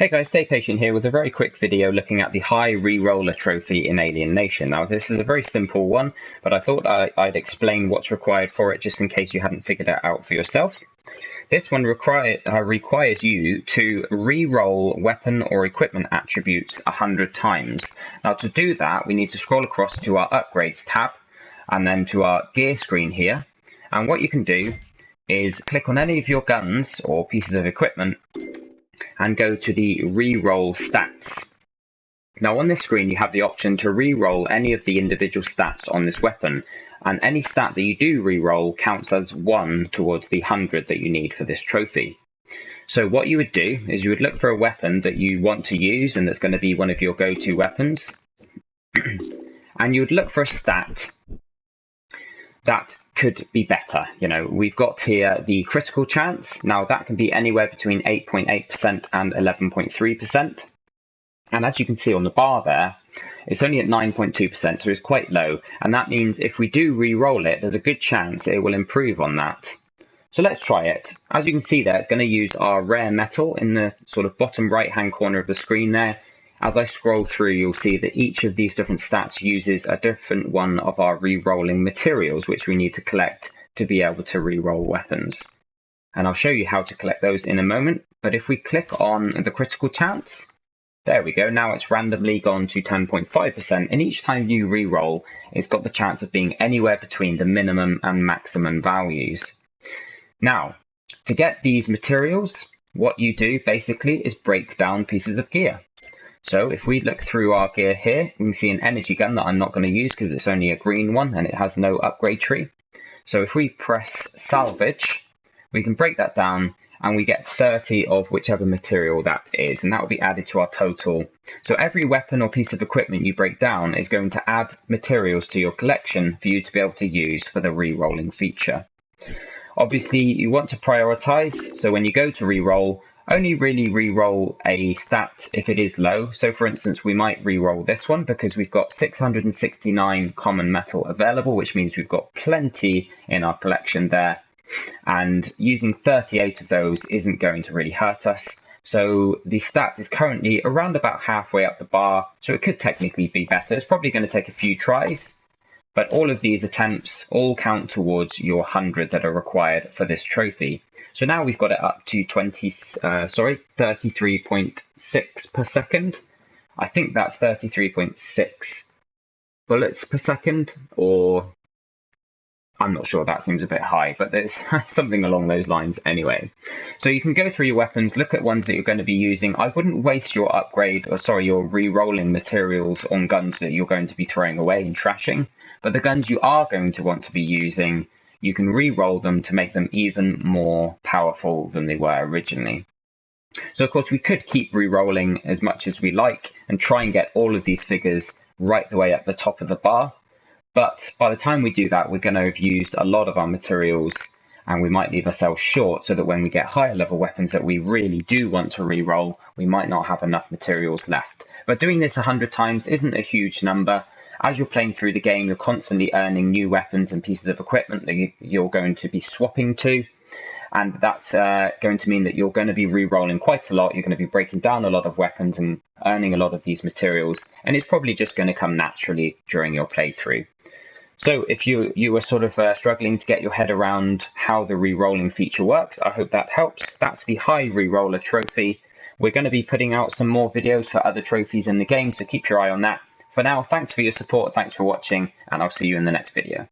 Hey guys, stay patient here with a very quick video looking at the High Reroller trophy in Alienation. Now this is a very simple one, but I thought I'd explain what's required for it just in case you hadn't figured it out for yourself. This one requires you to re-roll weapon or equipment attributes 100 times. Now to do that, we need to scroll across to our Upgrades tab and then to our Gear screen here. And what you can do is click on any of your guns or pieces of equipment and go to the Reroll Stats. Now on this screen you have the option to re-roll any of the individual stats on this weapon, and any stat that you do re-roll counts as 1 towards the 100 that you need for this trophy. So what you would do is you would look for a weapon that you want to use and that's going to be one of your go-to weapons, and you would look for a stat that could be better. You know, we've got here the critical chance. Now that can be anywhere between 8.8% and 11.3%. And as you can see on the bar there, it's only at 9.2%, so it's quite low. And that means if we do re-roll it, there's a good chance it will improve on that. So let's try it. As you can see there, it's going to use our rare metal in the sort of bottom right-hand corner of the screen there. As I scroll through, you'll see that each of these different stats uses a different one of our re-rolling materials, which we need to collect to be able to re-roll weapons. And I'll show you how to collect those in a moment. But if we click on the critical chance, there we go. Now it's randomly gone to 10.5%. And each time you re-roll, it's got the chance of being anywhere between the minimum and maximum values. Now, to get these materials, what you do basically is break down pieces of gear. So if we look through our gear here, we can see an energy gun that I'm not going to use because it's only a green one and it has no upgrade tree. So if we press salvage, we can break that down and we get 30 of whichever material that is, and that will be added to our total. So every weapon or piece of equipment you break down is going to add materials to your collection for you to be able to use for the re-rolling feature. Obviously you want to prioritize, so when you go to re-roll, only really re-roll a stat if it is low. So for instance, we might re-roll this one because we've got 669 common metal available, which means we've got plenty in our collection there. And using 38 of those isn't going to really hurt us. So the stat is currently around about halfway up the bar, so it could technically be better. It's probably going to take a few tries, but all of these attempts all count towards your 100 that are required for this trophy. So now we've got it up to 33.6 per second. I think that's 33.6 bullets per second, or I'm not sure, that seems a bit high, but there's something along those lines anyway. So you can go through your weapons, look at ones that you're going to be using. I wouldn't waste your your re-rolling materials on guns that you're going to be throwing away and trashing, but the guns you are going to want to be using, you can re-roll them to make them even more powerful than they were originally. So of course we could keep re-rolling as much as we like and try and get all of these figures right the way up the top of the bar. But by the time we do that, we're going to have used a lot of our materials and we might leave ourselves short, so that when we get higher level weapons that we really do want to re-roll, we might not have enough materials left. But doing this 100 times isn't a huge number. As you're playing through the game, you're constantly earning new weapons and pieces of equipment that you're going to be swapping to. And that's going to mean that you're going to be re-rolling quite a lot. You're going to be breaking down a lot of weapons and earning a lot of these materials. And it's probably just going to come naturally during your playthrough. So if you were sort of struggling to get your head around how the re-rolling feature works, I hope that helps. That's the High Reroller trophy. We're going to be putting out some more videos for other trophies in the game, so keep your eye on that. For now, thanks for your support, thanks for watching, and I'll see you in the next video.